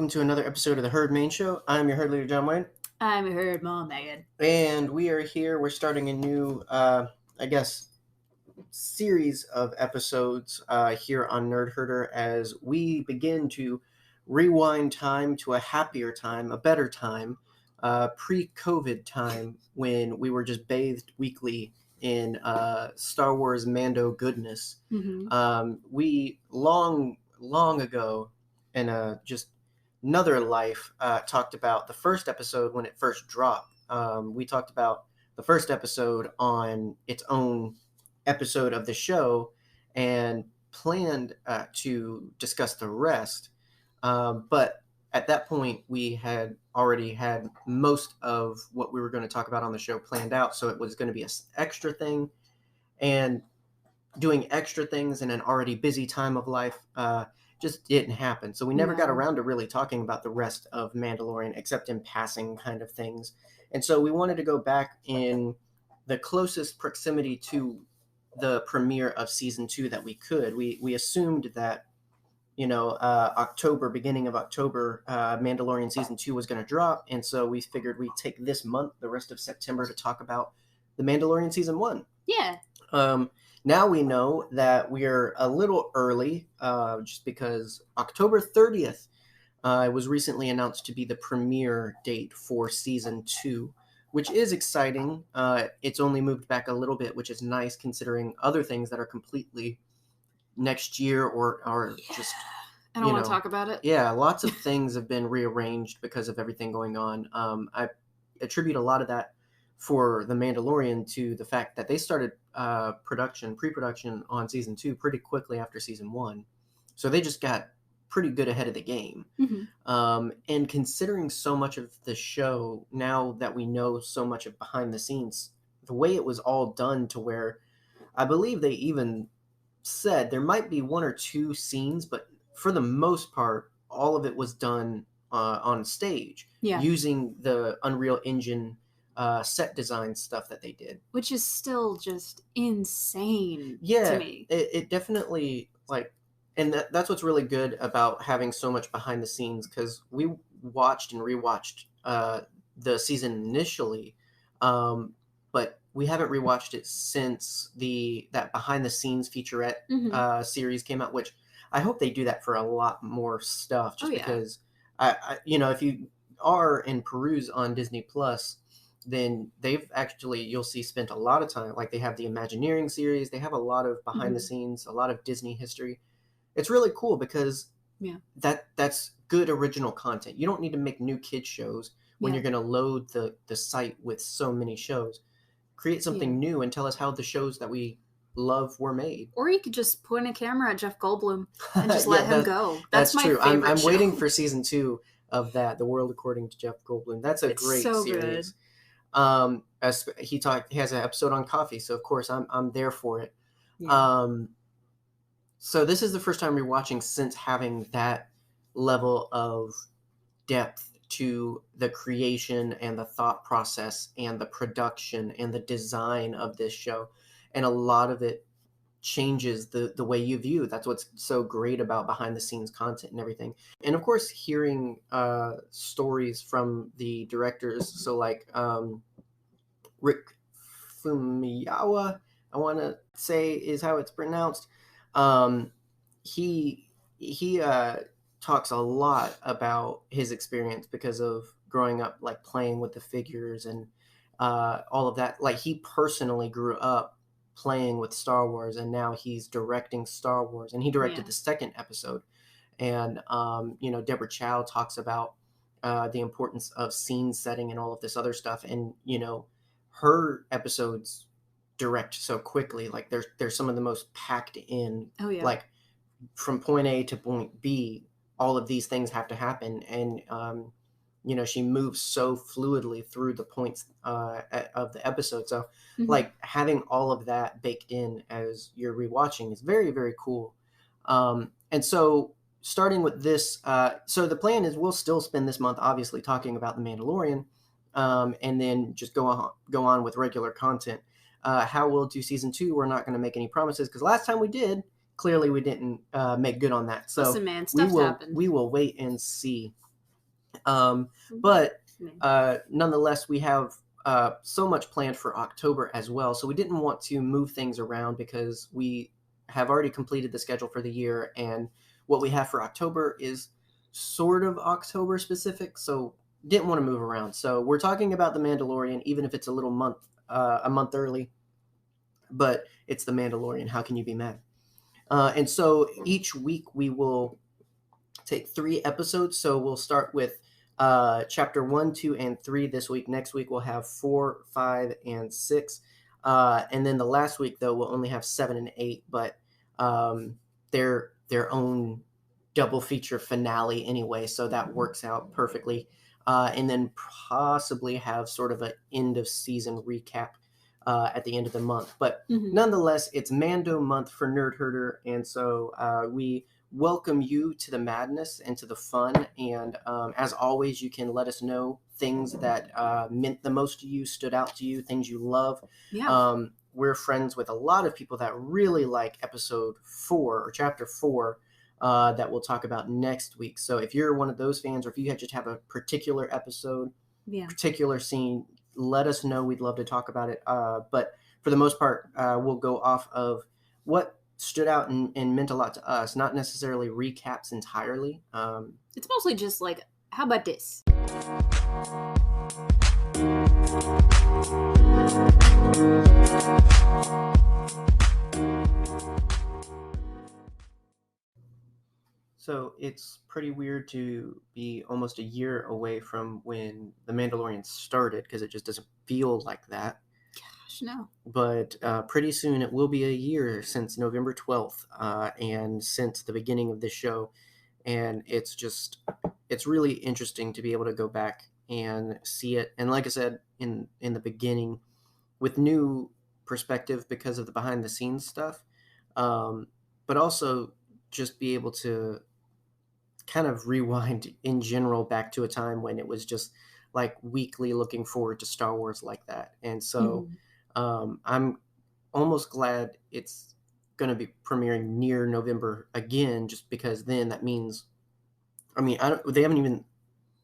welcome to another episode of the Herd Main Show. I'm your herd leader, John Wayne. I'm your herd mom, Megan. And we are here. We're starting a new, series of episodes here on Nerd Herder as we begin to rewind time to a happier time, a better time, pre-COVID time when we were just bathed weekly in Star Wars Mando goodness. Mm-hmm. We long ago in just another life talked about the first episode when it first dropped. We talked about the first episode on its own episode of the show and planned to discuss the rest. But at that point, we had already had most of what we were going to talk about on the show planned out. So it was going to be an extra thing. And doing extra things in an already busy time of life just didn't happen. So we never got around to really talking about the rest of Mandalorian except in passing kind of things. And so we wanted to go back in the closest proximity to the premiere of season 2 that we could. We assumed that, beginning of October, Mandalorian season 2 was going to drop. And so we figured we'd take this month, the rest of September, to talk about the Mandalorian season 1. Yeah. Now we know that we're a little early, just because October 30th was recently announced to be the premiere date for season 2, which is exciting. It's only moved back a little bit, which is nice considering other things that are completely next year or just... I don't want to talk about it. Yeah, lots of things have been rearranged because of everything going on. I attribute a lot of that for The Mandalorian to the fact that they started pre-production on season 2 pretty quickly after season 1. So they just got pretty good ahead of the game. Mm-hmm. And considering so much of the show, now that we know so much of behind the scenes, the way it was all done to where I believe they even said there might be one or two scenes, but for the most part, all of it was done on stage using the Unreal Engine set design stuff that they did, which is still just insane to me. It definitely, and that's what's really good about having so much behind the scenes, because we watched and rewatched the season initially, but we haven't rewatched it since that behind the scenes featurette series came out, which I hope they do that for a lot more stuff, just because I if you are and peruse on Disney Plus, then they've actually, you'll see, spent a lot of time, like they have the Imagineering series, they have a lot of behind the scenes, a lot of Disney history. It's really cool because that's good original content. You don't need to make new kids shows when you're going to load the site with so many shows. Create something new and tell us how the shows that we love were made. Or you could just point a camera at Jeff Goldblum and just let him go. That's my true. favorite I'm show. waiting for season 2 of that, The World According to Jeff Goldblum. That's a great so series. Good. He has an episode on coffee, so of course I'm there for it. So this is the first time we're watching since having that level of depth to the creation and the thought process and the production and the design of this show, and a lot of it changes the way you view. That's what's so great about behind the scenes content and everything. And of course, hearing stories from the directors, so like Rick Fumiyawa, I want to say is how it's pronounced. He talks a lot about his experience because of growing up, like playing with the figures and all of that. Like he personally grew up playing with Star Wars, and now he's directing Star Wars, and he directed the second episode. And Deborah Chow talks about the importance of scene setting and all of this other stuff, and her episodes direct so quickly. Like they're some of the most packed in. Like from point A to point B, all of these things have to happen, and she moves so fluidly through the points of the episode. So like having all of that baked in as you're rewatching is very, very cool. And so starting with this, so the plan is we'll still spend this month obviously talking about The Mandalorian, and then just go on with regular content. How we'll do season 2, we're not going to make any promises, because last time we did, clearly we didn't make good on that. So listen, man, stuff happened. We will wait and see. But nonetheless, we have so much planned for October as well. So we didn't want to move things around because we have already completed the schedule for the year, and what we have for October is sort of October specific. So didn't want to move around. So we're talking about the Mandalorian, even if it's a month early. But it's the Mandalorian. How can you be mad? And so each week we will take 3 episodes. So we'll start with chapter 1, 2, and 3 this week. Next week we'll have 4, 5, and 6. And then the last week, though, we'll only have 7 and 8, but their own double feature finale anyway. So that works out perfectly. And then possibly have sort of an end of season recap at the end of the month. But nonetheless, it's Mando month for Nerd Herder. And so we welcome you to the madness and to the fun. And as always, you can let us know things that meant the most to you, stood out to you, things you love. Yeah. We're friends with a lot of people that really like episode 4 or chapter 4 that we'll talk about next week. So if you're one of those fans, or if you just have a particular episode, particular scene, let us know. We'd love to talk about it. But for the most part, we'll go off of what stood out and meant a lot to us, not necessarily recaps entirely. It's mostly just like, how about this? So it's pretty weird to be almost a year away from when The Mandalorian started, because it just doesn't feel like that. Gosh, no. But pretty soon it will be a year since November 12th and since the beginning of this show. And it's really interesting to be able to go back and see it. And like I said in the beginning, with new perspective because of the behind the scenes stuff, but also just be able to kind of rewind in general back to a time when it was just like weekly looking forward to Star Wars like that. And so I'm almost glad it's going to be premiering near November again, just because then that means, they haven't even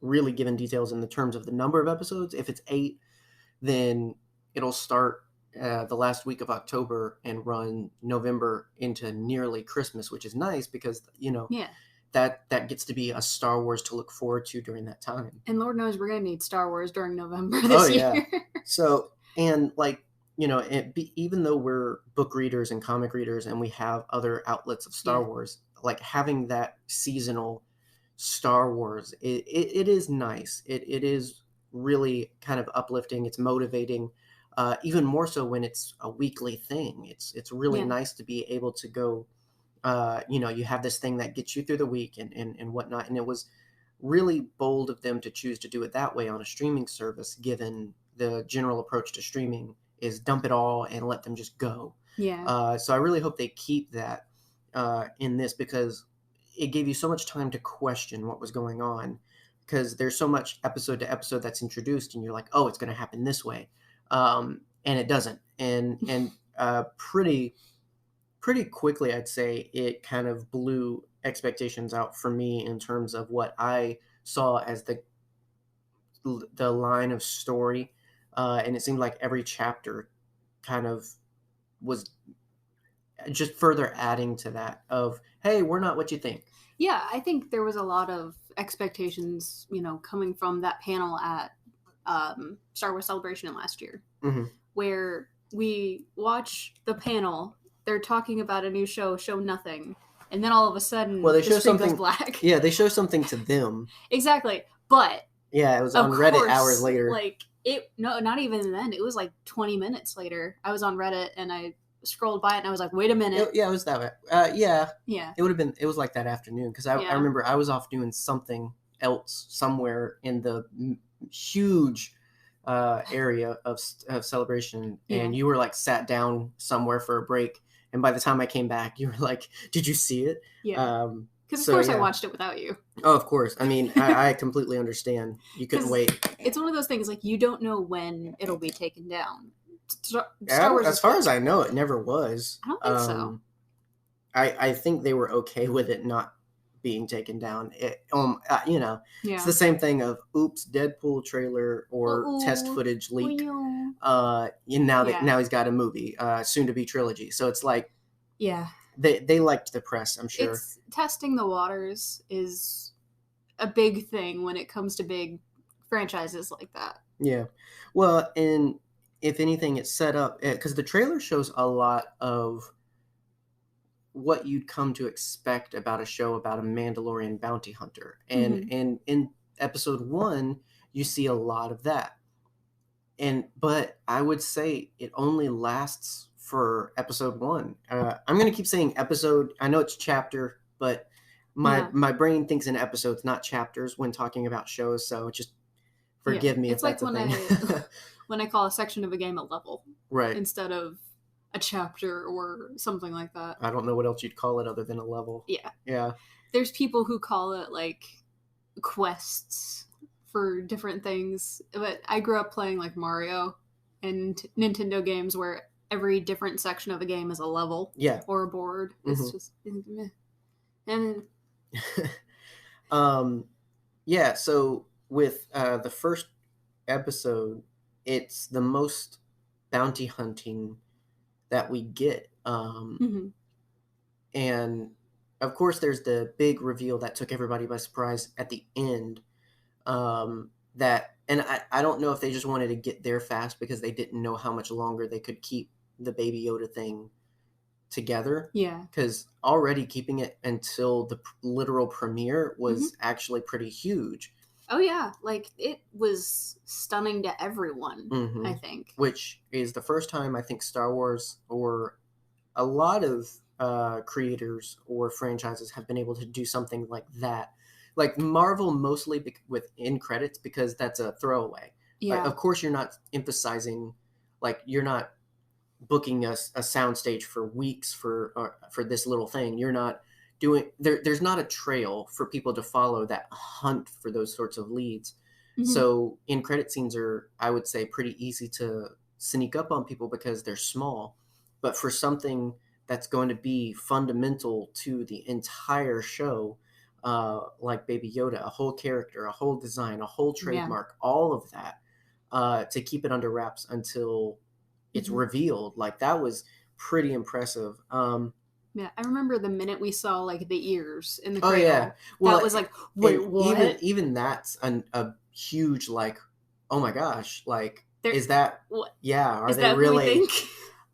really given details in the terms of the number of episodes. If it's 8, then it'll start the last week of October and run November into nearly Christmas, which is nice because, that gets to be a Star Wars to look forward to during that time. And Lord knows we're going to need Star Wars during November this year. So, and even though we're book readers and comic readers and we have other outlets of Star Wars, like having that seasonal Star Wars, it is nice. It is really kind of uplifting. It's motivating, even more so when it's a weekly thing. It's really nice to be able to go, you have this thing that gets you through the week and whatnot. And it was really bold of them to choose to do it that way on a streaming service, given the general approach to streaming is dump it all and let them just go. So I really hope they keep that in this, because it gave you so much time to question what was going on, because there's so much episode to episode that's introduced and you're like, oh, it's going to happen this way. And it doesn't. And pretty quickly, I'd say it kind of blew expectations out for me in terms of what I saw as the line of story. And it seemed like every chapter kind of was just further adding to that of, hey, we're not what you think. Yeah, I think there was a lot of expectations, coming from that panel at Star Wars Celebration last year, where we watch the panel, they're talking about a new show nothing, and then all of a sudden, they show something goes black. Yeah, they show something to them. Exactly, but it was on Reddit hours later. Not even then. It was like 20 minutes later. I was on Reddit and I scrolled by it and I was like, wait a minute. It was that way. It was like that afternoon, because I remember I was off doing something else somewhere in the huge area of Celebration, and you were like sat down somewhere for a break, and by the time I came back you were like, did you see it? Because of course I watched it without you. Oh, of course. I mean, I completely understand. You couldn't wait. It's one of those things, like, you don't know when it'll be taken down. Star Wars, as far as I know, it never was. I don't think so. I think they were okay with it not being taken down. It's the Yeah. same thing of oops, Deadpool trailer or test Uh-oh. footage leak. Oh, Now yeah. he's got a movie, soon to be trilogy. So it's like Yeah. they liked the press, I'm sure. It's testing the waters is a big thing when it comes to big franchises like that. Yeah. Well, and if anything, it's set up because the trailer shows a lot of what you'd come to expect about a show about a Mandalorian bounty hunter. And Mhm. in episode 1, you see a lot of that. But I would say it only lasts for episode 1. I'm going to keep saying episode. I know it's chapter, but Yeah. my brain thinks in episodes, not chapters, when talking about shows. So just Yeah. forgive me if It's like that's a when thing. when I call a section of a game a level Right. instead of a chapter or something like that. I don't know what else you'd call it other than a level. Yeah. Yeah. There's people who call it like quests for different things, but I grew up playing like Mario and Nintendo games where every different section of a game is a level, Yeah, or a board. It's just meh. And yeah. So with the first episode, it's the most bounty hunting that we get, mm-hmm. and of course, there's the big reveal that took everybody by surprise at the end. I don't know if they just wanted to get there fast because they didn't know how much longer they could keep the Baby Yoda thing together. Yeah. Because already keeping it until the literal premiere was actually pretty huge. Oh yeah, like it was stunning to everyone. I think, which is the first time I think Star Wars or a lot of creators or franchises have been able to do something like that. Like Marvel mostly with end credits because that's a throwaway. Yeah. Of course, you're not emphasizing, like you're not booking a soundstage for weeks for this little thing. You're not doing there's not a trail for people to follow that hunt for those sorts of leads. So in credit scenes are, I would say, pretty easy to sneak up on people because they're small. But for something that's going to be fundamental to the entire show, like Baby Yoda, a whole character, a whole design, a whole trademark, all of that, to keep it under wraps until it's revealed, like that was pretty impressive. Yeah, I remember the minute we saw like the ears in the Oh cradle. yeah, well, that was like, wait, what? Even that's a huge like, oh my gosh, like is that what? Yeah, are is they that really? Who we think?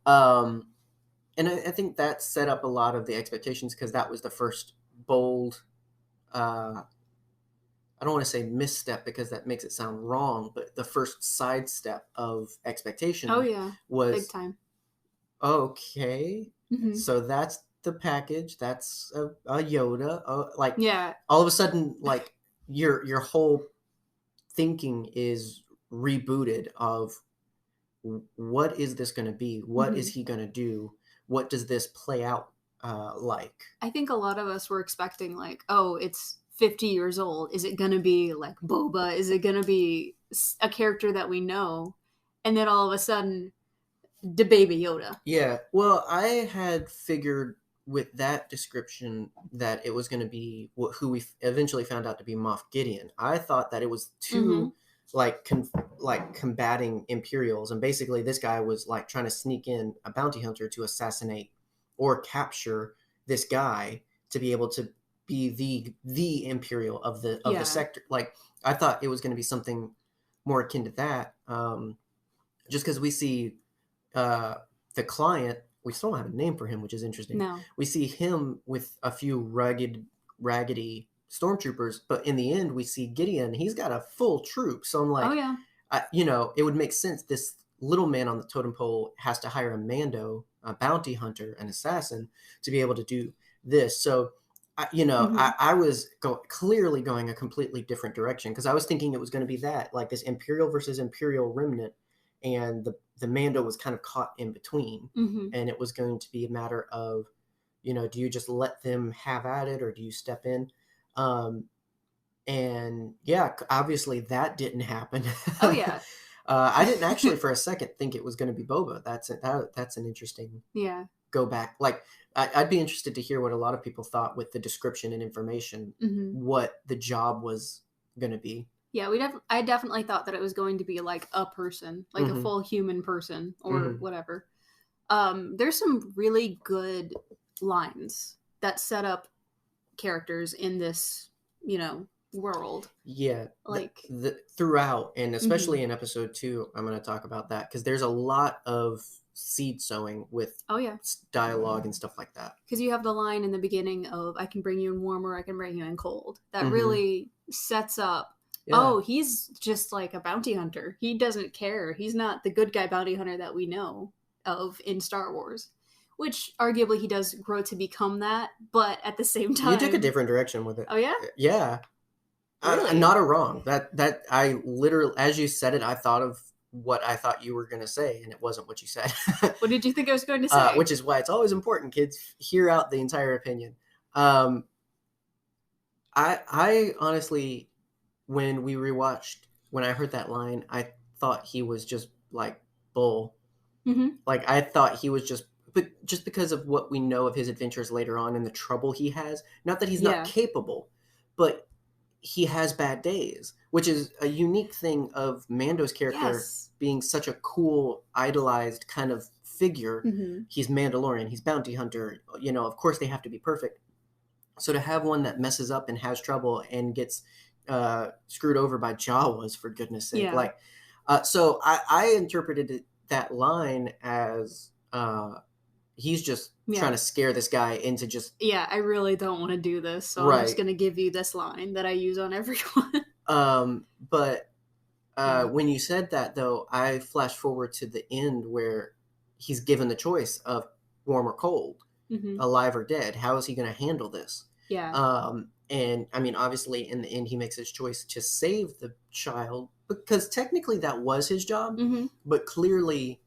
And I think that set up a lot of the expectations because that was the first bold. I don't want to say misstep because that makes it sound wrong, but the first sidestep of expectation. Oh yeah, was big time. Okay, so that's the package. That's a Yoda. Like yeah, all of a sudden, like your whole thinking is rebooted of what is this going to be? What is he going to do? What does this play out like? I think a lot of us were expecting like, oh, it's 50 years old. Is it going to be like Boba? Is it going to be a character that we know? And then all of a sudden, the Baby Yoda. Yeah, well, I had figured with that description that it was going to be who we eventually found out to be Moff Gideon. I thought that it was two like combating Imperials, and basically this guy was like trying to sneak in a bounty hunter to assassinate or capture this guy to be able to be the Imperial of the sector. Like I thought it was going to be something more akin to that, just because we see the client. We still don't have a name for him, which is interesting. No. We see him with a few raggedy stormtroopers, but in the end, we see Gideon. He's got a full troop. So I'm like, oh yeah, it would make sense. This little man on the totem pole has to hire a Mando, a bounty hunter, an assassin, to be able to do this. So, I was clearly going a completely different direction because I was thinking it was going to be that, like this Imperial versus Imperial remnant, and the Mando was kind of caught in between, and it was going to be a matter of, do you just let them have at it or do you step in? And yeah, obviously that didn't happen. Oh yeah. I didn't actually for a second think it was going to be Boba. That's an interesting. Yeah, go back. Like, I'd be interested to hear what a lot of people thought with the description and information, what the job was going to be. Yeah, I definitely thought that it was going to be like a person, like a full human person or whatever. There's some really good lines that set up characters in this, world. Yeah, like throughout, and especially in episode 2, I'm going to talk about that because there's a lot of seed sowing with dialogue and stuff like that. Because you have the line in the beginning of "I can bring you in warm or I can bring you in cold." That really sets up. Yeah. Oh, he's just like a bounty hunter. He doesn't care. He's not the good guy bounty hunter that we know of in Star Wars. Which arguably he does grow to become that, but at the same time, you took a different direction with it. Oh yeah, yeah. Really? I'm not wrong. That I literally, as you said it, I thought of what I thought you were going to say, and it wasn't what you said. What did you think I was going to say? Which is why it's always important, kids, hear out the entire opinion. I honestly, when I heard that line, I thought he was just like bull. Like I thought he was just because of what we know of his adventures later on and the trouble he has. Not that he's not capable, but he has bad days, which is a unique thing of Mando's character being such a cool, idolized kind of figure. He's Mandalorian, he's bounty hunter, of course they have to be perfect. So to have one that messes up and has trouble and gets screwed over by Jawas, for goodness sake. So I interpreted that line as he's just trying to scare this guy into just... Yeah, I really don't want to do this, so I'm just going to give you this line that I use on everyone. But when you said that, though, I flashed forward to the end where he's given the choice of warm or cold, alive or dead. How is he going to handle this? Yeah. And, I mean, obviously, in the end, he makes his choice to save the child, because technically that was his job, but clearly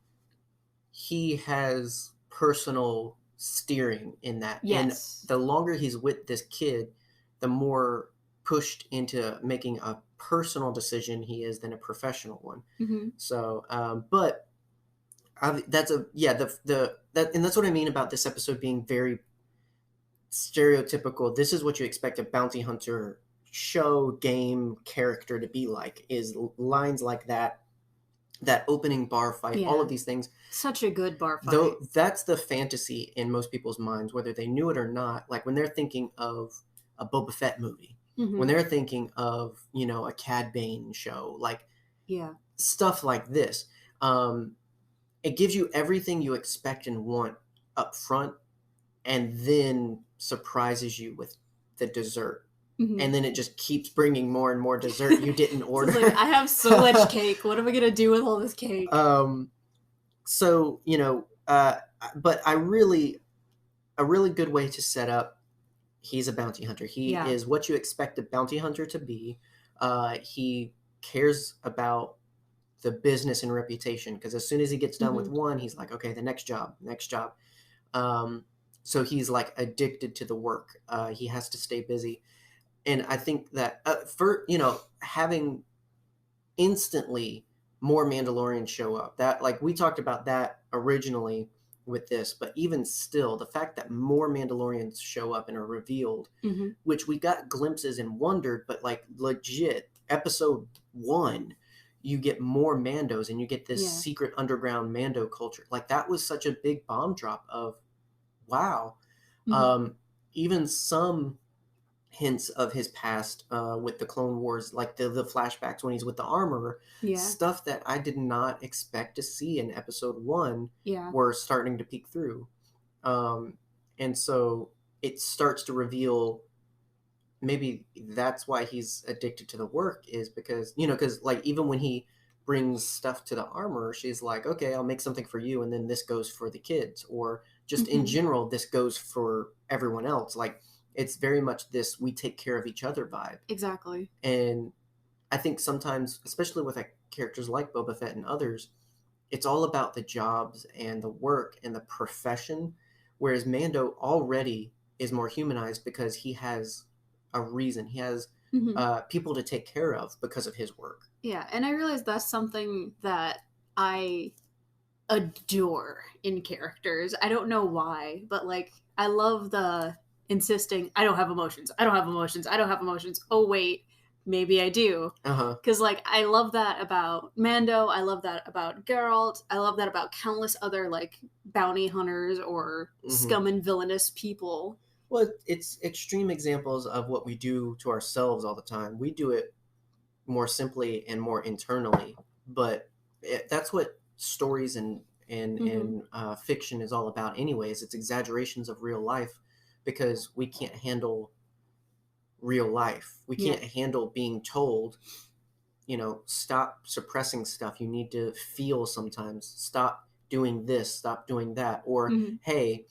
he has personal steering in that. Yes. And the longer he's with this kid, the more pushed into making a personal decision he is than a professional one. So, but that's and that's what I mean about this episode being very stereotypical. This is what you expect a bounty hunter show, game, character to be like, is lines like that opening bar fight, all of these things. Such a good bar fight. Though that's the fantasy in most people's minds, whether they knew it or not. Like when they're thinking of a Boba Fett movie, when they're thinking of, a Cad Bane show, like stuff like this. It gives you everything you expect and want up front, and then surprises you with the dessert. And then it just keeps bringing more and more dessert you didn't order. So I have so much cake. What am I going to do with all this cake? So, but a really good way to set up, he's a bounty hunter. He is what you expect a bounty hunter to be. He cares about the business and reputation, because as soon as he gets done with one, he's like, okay, the next job. So he's like addicted to the work. He has to stay busy. And I think that having instantly more Mandalorians show up, that, like, we talked about that originally with this, but even still, the fact that more Mandalorians show up and are revealed, which we got glimpses and wondered, but like legit, episode 1, you get more Mandos and you get this secret underground Mando culture. Like, that was such a big bomb drop of, wow. Even some hints of his past with the Clone Wars, like the flashbacks when he's with the armorer, stuff that I did not expect to see in episode 1 were starting to peek through. And so it starts to reveal, maybe that's why he's addicted to the work, is because, because like even when he brings stuff to the armorer, she's like, okay, I'll make something for you, and then this goes for the kids, or just in general, this goes for everyone else. Like, it's very much this we take care of each other vibe. Exactly. And I think sometimes, especially with like characters like Boba Fett and others, it's all about the jobs and the work and the profession, whereas Mando already is more humanized because he has a reason. He has people to take care of because of his work. Yeah, and I realize that's something that I adore in characters. I don't know why, but like I love the insisting I don't have emotions. I don't have emotions. I don't have emotions. Oh wait, maybe I do. Cuz like I love that about Mando, I love that about Geralt, I love that about countless other like bounty hunters or scum and villainous people. Well, it's extreme examples of what we do to ourselves all the time. We do it more simply and more internally, but that's what stories and fiction is all about anyways. It's exaggerations of real life because we can't handle real life. We can't handle being told, stop suppressing stuff. You need to feel sometimes. Stop doing this, stop doing that. Or, hey,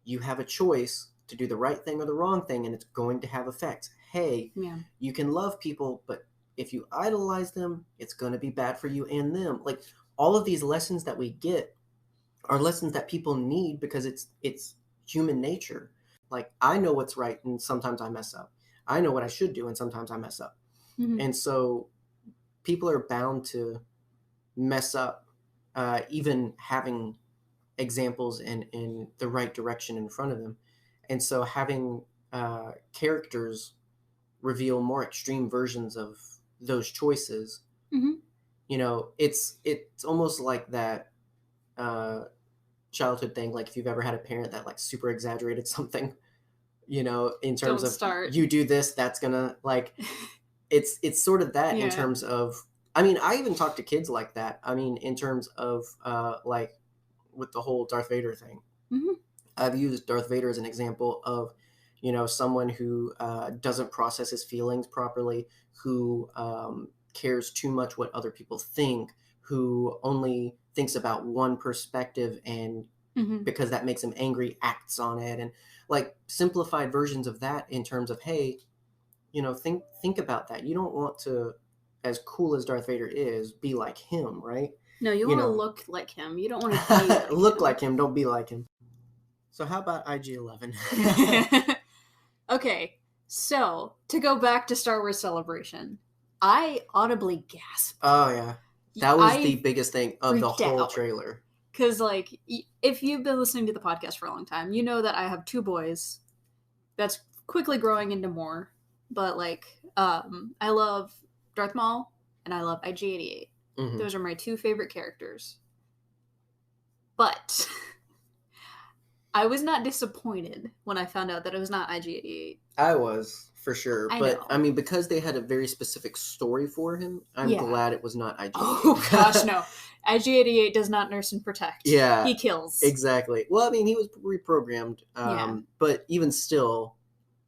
you have a choice to do the right thing or the wrong thing, and it's going to have effects. Hey, you can love people, but if you idolize them, it's going to be bad for you and them. Like, all of these lessons that we get are lessons that people need because it's human nature. Like, I know what's right, and sometimes I mess up. I know what I should do, and sometimes I mess up. And so people are bound to mess up, even having examples in the right direction in front of them. And so having characters reveal more extreme versions of those choices, it's almost like that childhood thing. Like if you've ever had a parent that like super exaggerated something, in terms of you do this, that's gonna like, it's sort of that in terms of, I mean, I even talk to kids like that. I mean, in terms of like with the whole Darth Vader thing. I've used Darth Vader as an example of, someone who doesn't process his feelings properly, who cares too much what other people think, who only thinks about one perspective and because that makes him angry, acts on it. And like simplified versions of that in terms of, hey, think about that. You don't want to, as cool as Darth Vader is, be like him, right? No, you want to look like him. You don't want to be like look like him. Don't be like him. So how about IG-11? Okay, so to go back to Star Wars Celebration, I audibly gasped. Oh yeah, that was the biggest thing of the whole trailer. Because like, if you've been listening to the podcast for a long time, you know that I have two boys. That's quickly growing into more. But like, I love Darth Maul and I love IG-88. Those are my two favorite characters. But I was not disappointed when I found out that it was not IG-88. I was, for sure. But, I mean, because they had a very specific story for him, I'm glad it was not IG-88. Oh, gosh, no. IG-88 does not nurse and protect. Yeah. He kills. Exactly. Well, I mean, he was reprogrammed. But even still,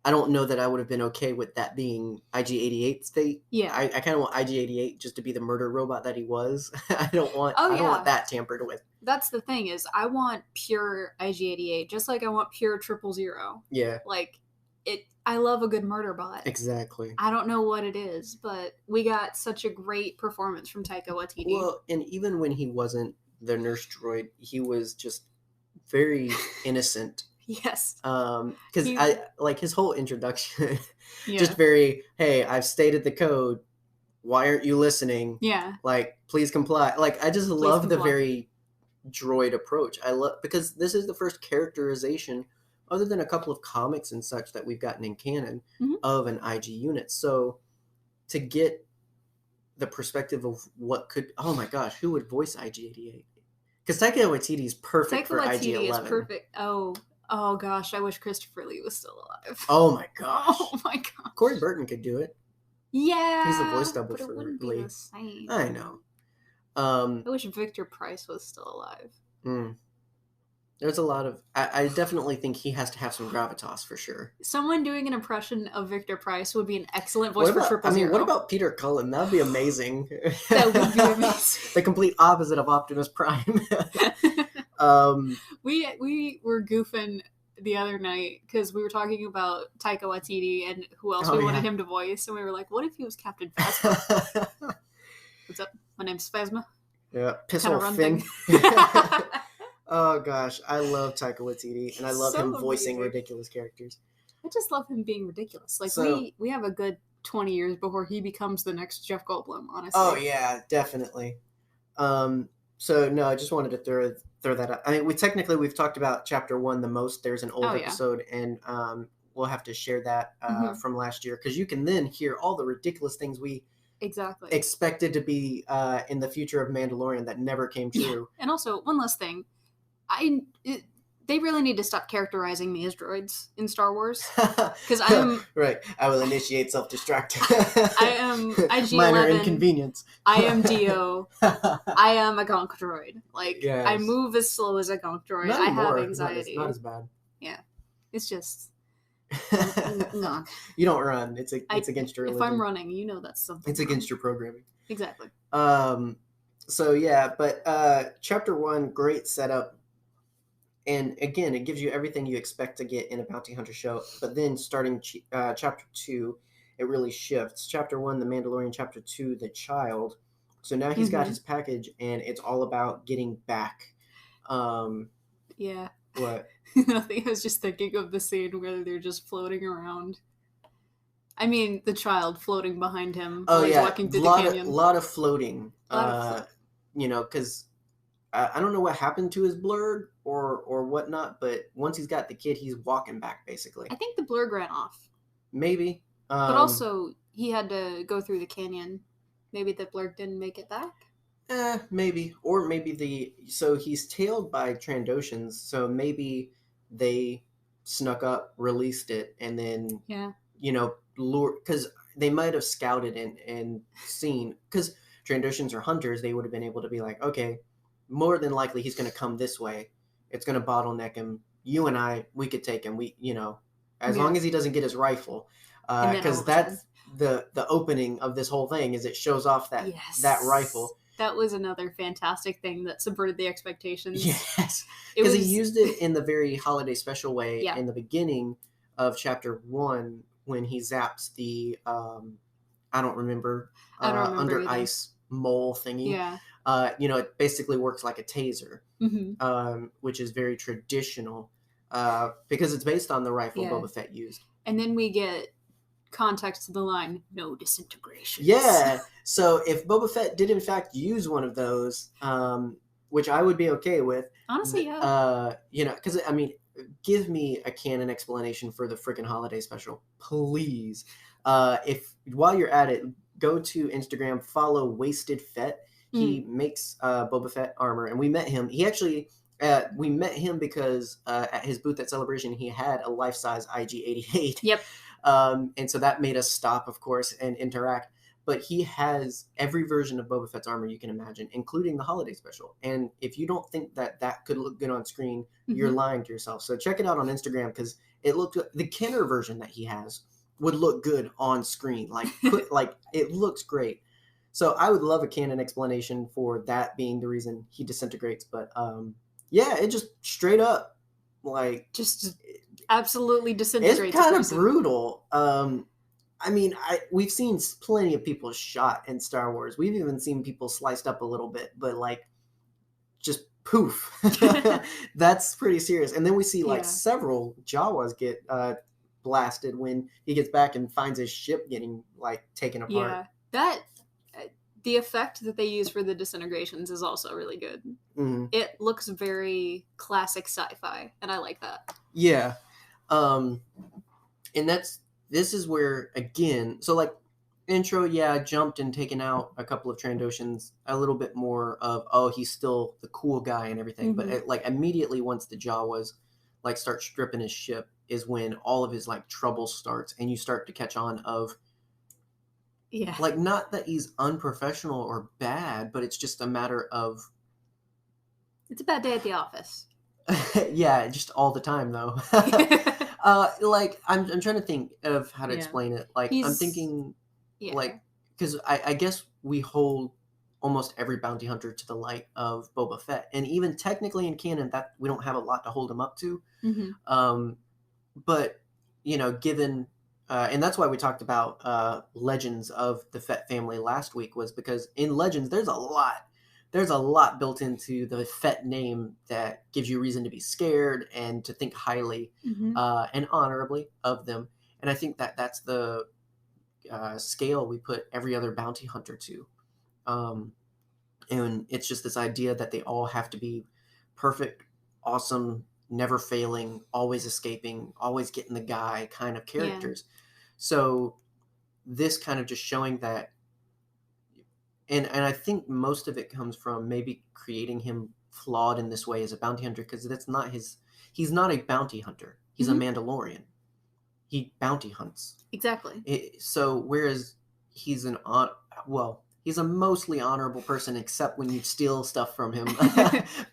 I don't know that I would have been okay with that being IG-88's fate. Yeah. I kind of want IG-88 just to be the murder robot that he was. I don't want that tampered with. That's the thing is, I want pure IG-88, just like I want pure 000. Yeah. Like, I love a good murder bot. Exactly. I don't know what it is, but we got such a great performance from Taika Waititi. Well, and even when he wasn't the nurse droid, he was just very innocent. Yes. Because I like his whole introduction, just very, hey, I've stated the code. Why aren't you listening? Yeah. Like, please comply. Like, I just love the very droid approach. I love, because this is the first characterization, other than a couple of comics and such that we've gotten in canon, of an IG unit. So to get the perspective of what could, oh my gosh, who would voice IG-88? Because Taika Waititi is perfect for IG-11. Is perfect. Oh gosh, I wish Christopher Lee was still alive. Oh my gosh. Oh my gosh. Corey Burton could do it. Yeah. He's the voice double for Lee. Be the same. I know. I wish Victor Price was still alive. There's a lot of... I definitely think he has to have some gravitas for sure. Someone doing an impression of Victor Price would be an excellent voice for 000. I mean, what about Peter Cullen? That would be amazing. That would be amazing. The complete opposite of Optimus Prime. We were goofing the other night because we were talking about Taika Waititi and who else we wanted him to voice, and we were like, what if he was Captain Phasma? What's up? My name's Phasma. Yeah, piss off Finn. Oh gosh, I love Taika Waititi, and I love him voicing ridiculous characters. I just love him being ridiculous. Like, we have a good 20 years before he becomes the next Jeff Goldblum, honestly. Oh yeah, definitely. So no, I just wanted to throw that out. I mean, we've talked about chapter 1 the most. There's an old episode, and we'll have to share that from last year, because you can then hear all the ridiculous things we expected to be in the future of Mandalorian that never came true. Yeah. And also, one last thing, they really need to stop characterizing me as droids in Star Wars, because I am right. I will initiate self-destruct. I am IG-11. Minor inconvenience. I am Dio. I am a gonk droid. Like, yes. I move as slow as a gonk droid. I have anxiety. Not as bad. Yeah, it's just gonk. You don't run. It's against your religion. If I'm running, you know that's something. It's against your programming. Exactly. So yeah, but chapter 1, great setup. And again, it gives you everything you expect to get in a bounty hunter show. But then starting chapter 2, it really shifts. Chapter 1, the Mandalorian. Chapter 2, the child. So now he's got his package, and it's all about getting back. Yeah. What? Nothing. I was just thinking of the scene where they're just floating around. I mean, the child floating behind him while he's walking through the canyon. A lot of floating. Because I don't know what happened to his blurg or whatnot, but once he's got the kid, he's walking back, basically. I think the blurg ran off. Maybe. But also, he had to go through the canyon. Maybe the blurg didn't make it back? Maybe. Or maybe so he's tailed by Trandoshans, so maybe they snuck up, released it, and then, lure, because they might have scouted and seen, because Trandoshans are hunters, they would have been able to be like, okay, more than likely he's going to come this way. It's going to bottleneck him. You and I, we could take him. As long as he doesn't get his rifle. Because that's the opening of this whole thing, is it shows off that rifle. That was another fantastic thing that subverted the expectations. Yes. Because he used it in the very holiday special way in the beginning of chapter 1 when he zaps the, I don't remember under either. Ice mole thingy. Yeah. It basically works like a taser, which is very traditional because it's based on the rifle Boba Fett used. And then we get context to the line, no disintegration. Yeah. So if Boba Fett did in fact use one of those, which I would be okay with. Honestly, yeah. Because, I mean, give me a canon explanation for the freaking holiday special, please. If while you're at it, go to Instagram, follow Wasted Fett. He makes Boba Fett armor, and we met him. He actually, we met him because at his booth at Celebration, he had a life-size IG-88. Yep. And so that made us stop, of course, and interact. But he has every version of Boba Fett's armor you can imagine, including the holiday special. And if you don't think that could look good on screen, you're lying to yourself. So check it out on Instagram, because the Kenner version that he has would look good on screen. It looks great. So I would love a canon explanation for that being the reason he disintegrates. But it just straight up, just absolutely disintegrates. It's kind of brutal. I mean, we've seen plenty of people shot in Star Wars. We've even seen people sliced up a little bit, but just poof. That's pretty serious. And then we see several Jawas get blasted when he gets back and finds his ship getting taken apart. Yeah, the effect that they use for the disintegrations is also really good. Mm-hmm. It looks very classic sci-fi, and I like that. Yeah. And this is where, again, so intro, jumped and taken out a couple of Trandoshans, a little bit more of, he's still the cool guy and everything. But immediately once the Jawas start stripping his ship is when all of his trouble starts, and you start to catch on of, not that he's unprofessional or bad, but it's just a matter of, it's a bad day at the office. Yeah, just all the time though. I'm trying to think of how to explain it. I'm thinking, because I guess we hold almost every bounty hunter to the light of Boba Fett, and even technically in canon that we don't have a lot to hold him up to. But given, and that's why we talked about Legends of the Fett family last week, was because in Legends there's a lot built into the Fett name that gives you reason to be scared and to think highly and honorably of them. And I think that's the scale we put every other bounty hunter to. And it's just this idea that they all have to be perfect, awesome, never failing, always escaping, always getting the guy kind of characters. So this kind of just showing that, and I think most of it comes from maybe creating him flawed in this way as a bounty hunter, because that's not he's not a bounty hunter. He's a Mandalorian. He bounty hunts. Exactly. So whereas he's he's a mostly honorable person, except when you steal stuff from him.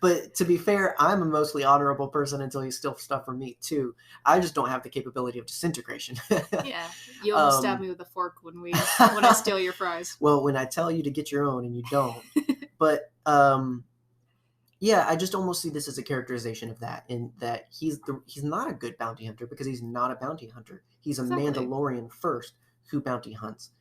But to be fair, I'm a mostly honorable person until you steal stuff from me too. I just don't have the capability of disintegration. Yeah, you almost stab me with a fork when I steal your fries. Well, when I tell you to get your own and you don't. But yeah, I just almost see this as a characterization of that, in that he's not a good bounty hunter because he's not a bounty hunter. He's a Mandalorian first who bounty hunts.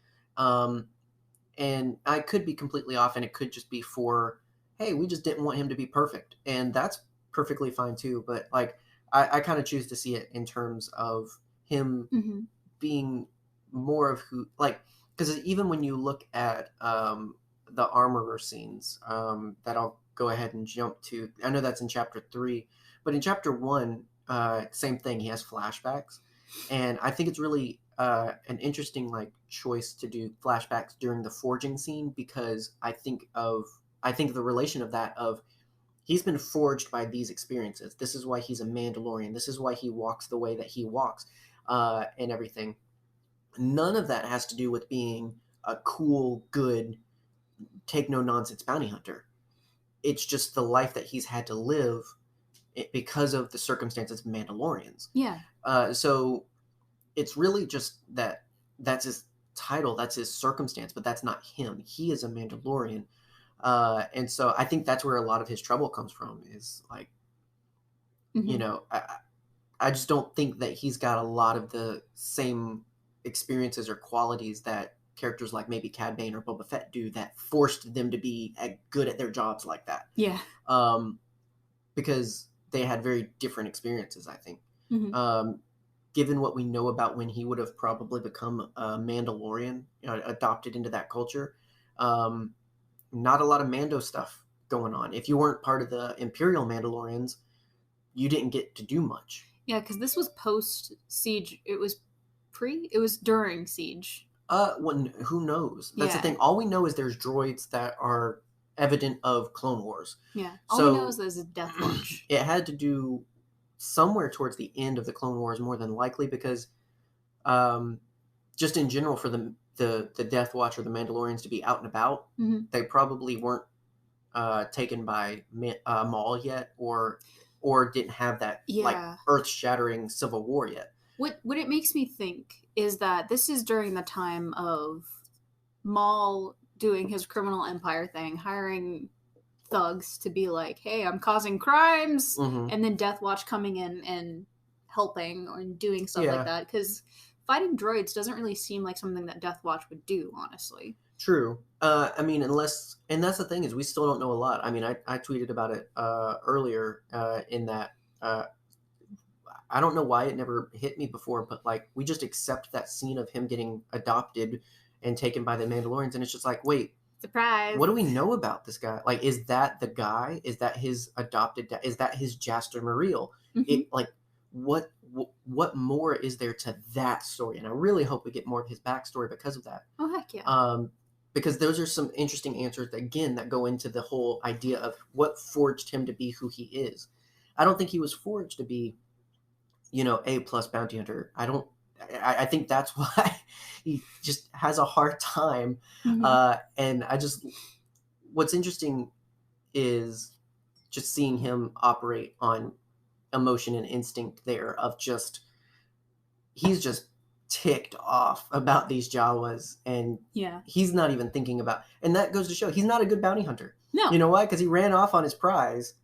And I could be completely off, and it could just be for, hey, we just didn't want him to be perfect. And that's perfectly fine too. But like, I kind of choose to see it in terms of him being more of who, like, because even when you look at the armorer scenes, that I'll go ahead and jump to. I know that's in chapter 3, but in chapter 1, same thing. He has flashbacks, and I think it's really an interesting like choice to do flashbacks during the forging scene, because I think the relation of that of he's been forged by these experiences. This is why he's a Mandalorian. This is why he walks the way that he walks, and everything. None of that has to do with being a cool, good, take no nonsense bounty hunter. It's just the life that he's had to live because of the circumstances of Mandalorians. Yeah. So it's really just that's his title, that's his circumstance, but that's not him. He is a Mandalorian. And so I think that's where a lot of his trouble comes from, is like, you know, I just don't think that he's got a lot of the same experiences or qualities that characters like maybe Cad Bane or Boba Fett do, that forced them to be good at their jobs like that. Yeah. Because they had very different experiences, I think. Given what we know about when he would have probably become a Mandalorian, adopted into that culture, not a lot of Mando stuff going on. If you weren't part of the Imperial Mandalorians, you didn't get to do much. Yeah, because this was post-Siege. It was during Siege. Who knows? That's the thing. All we know is there's droids that are evident of Clone Wars. Yeah. All we know is there's a Death Watch. It had to do somewhere towards the end of the Clone Wars, more than likely, because just in general, for the Death Watch or the Mandalorians to be out and about, they probably weren't taken by Maul yet, or didn't have that like earth-shattering civil war yet. What it makes me think is that this is during the time of Maul doing his criminal empire thing, hiring thugs to be like, hey, I'm causing crimes, and then Death Watch coming in and helping or doing stuff like that, because fighting droids doesn't really seem like something that Death Watch would do, honestly. True. I mean, and that's the thing, is we still don't know a lot. I mean, I tweeted about it earlier, in that I don't know why it never hit me before, but like, we just accept that scene of him getting adopted and taken by the Mandalorians, and it's just like, wait, surprise, what do we know about this guy? Like, is that the guy? Is that his adopted dad? Is that his Jaster Muriel? It, like, what more is there to that story? And I really hope we get more of his backstory because of that. Oh, heck yeah. Because those are some interesting answers that go into the whole idea of what forged him to be who he is. I don't think he was forged to be, A+ bounty hunter. I think that's why he just has a hard time. And what's interesting is just seeing him operate on emotion and instinct there, of just, he's just ticked off about these Jawas, and he's not even thinking about, and that goes to show he's not a good bounty hunter. No. You know why? Because he ran off on his prize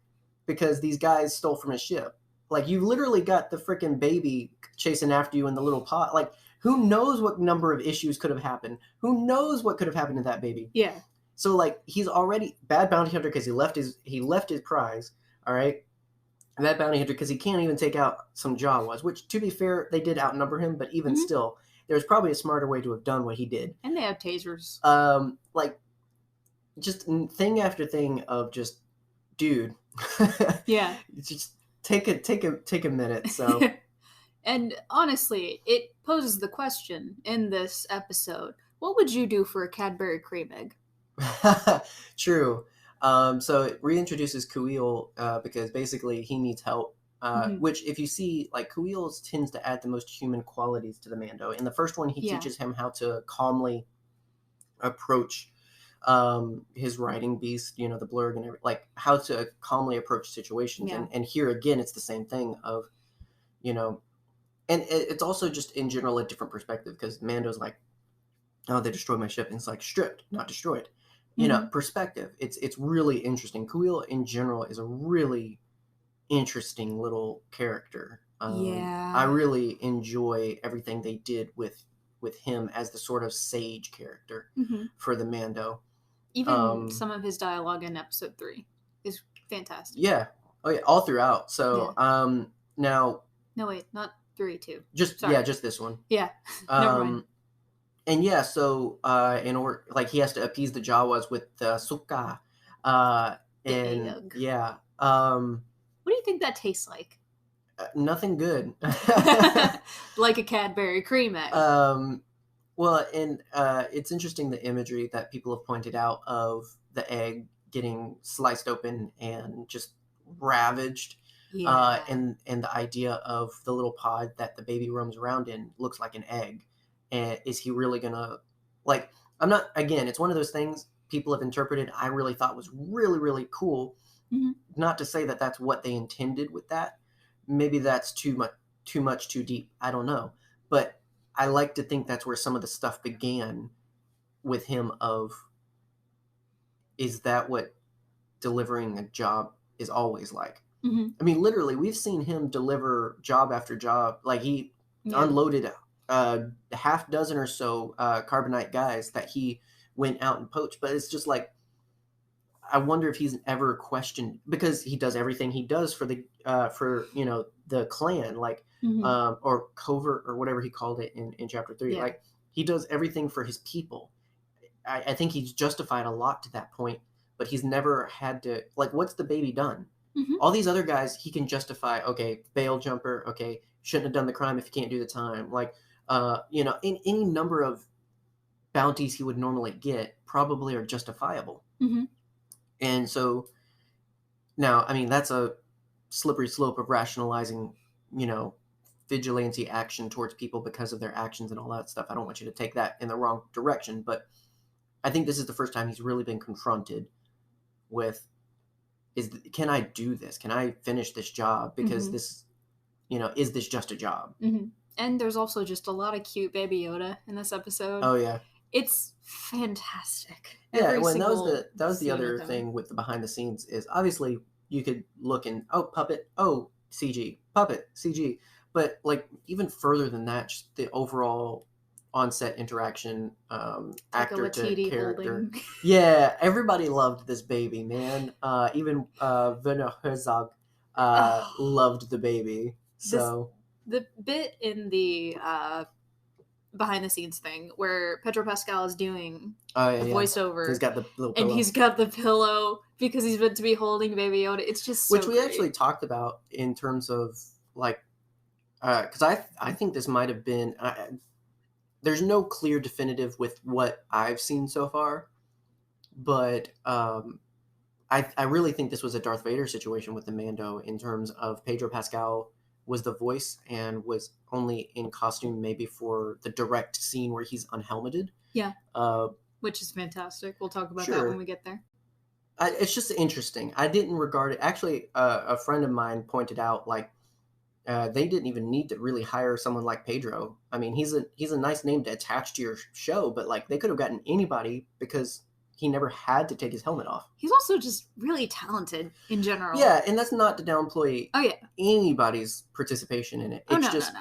because these guys stole from his ship. Like, you literally got the freaking baby chasing after you in the little pot. Like, who knows what number of issues could have happened? Who knows what could have happened to that baby? Yeah. So, like, he's already bad bounty hunter because he left his prize. All right. Bad bounty hunter because he can't even take out some Jawas, which, to be fair, they did outnumber him, but even still, there's probably a smarter way to have done what he did. And they have tasers. Like, just thing after thing of just, dude. Yeah. Just take a minute. So. And honestly, it poses the question in this episode: what would you do for a Cadbury cream egg? True. So it reintroduces Kuil because basically he needs help. Which, if you see, like Kuil tends to add the most human qualities to the Mando. In the first one, he teaches him how to calmly approach his riding beast, the blurg, and like how to calmly approach situations. And here again, it's the same thing of, and it's also just in general a different perspective because Mando's like, oh, they destroyed my ship, and it's like stripped, not destroyed. Perspective. It's really interesting. Kuil in general is a really interesting little character. I really enjoy everything they did with him as the sort of sage character for the Mando. Even some of his dialogue in episode 3 is fantastic. Yeah. Oh yeah, all throughout. So now. No wait, not 3, 2. Just just this one. Yeah. Never mind. And yeah, so in order, like, he has to appease the Jawas with suka, and yeah. What do you think that tastes like? Nothing good. Like a Cadbury cream egg. Well, and it's interesting the imagery that people have pointed out of the egg getting sliced open and just ravaged. And the idea of the little pod that the baby roams around in looks like an egg. And is he really gonna, like, I'm not, again, it's one of those things people have interpreted I really thought was really, really cool. Not to say that that's what they intended with that. Maybe that's too much, too deep. I don't know. But I like to think that's where some of the stuff began with him of, is that what delivering a job is always like? I mean, literally, we've seen him deliver job after job. Like, he unloaded a half dozen or so carbonite guys that he went out and poached. But it's just like, I wonder if he's ever questioned, because he does everything he does for the the clan, like or covert or whatever he called it in chapter 3. Like, he does everything for his people. I think he's justified a lot to that point, but he's never had to, like, what's the baby done? All these other guys, he can justify, okay, bail jumper, okay, shouldn't have done the crime if you can't do the time. Like, in any number of bounties he would normally get probably are justifiable. And so now, I mean, that's a slippery slope of rationalizing, vigilante action towards people because of their actions and all that stuff. I don't want you to take that in the wrong direction, but I think this is the first time he's really been confronted with, can I do this? Can I finish this job? Because this, is this just a job? And there's also just a lot of cute Baby Yoda in this episode. Oh yeah, it's fantastic. Yeah, well, that was the other thing with the behind the scenes is, obviously you could look and, oh, puppet, oh, CG, puppet, CG, but like even further than that, just the overall on-set interaction, actor to character. Yeah, everybody loved this baby, man. Even Werner Herzog loved the baby. So the bit in the behind the scenes thing where Pedro Pascal is doing the voiceover. He's got the little pillow. And he's got the pillow because he's meant to be holding Baby Yoda. It's just so Which we actually talked about in terms of, like, because I think this might have been, there's no clear definitive with what I've seen so far, but I really think this was a Darth Vader situation with the Mando, in terms of Pedro Pascal was the voice and was only in costume maybe for the direct scene where he's unhelmeted. Yeah. Which is fantastic. We'll talk about that when we get there. It's just interesting. I didn't regard it. Actually, a friend of mine pointed out, like, they didn't even need to really hire someone like Pedro. I mean, he's a nice name to attach to your show, but like, they could have gotten anybody because he never had to take his helmet off. He's also just really talented in general. Yeah, and that's not to downplay anybody's participation in it. It's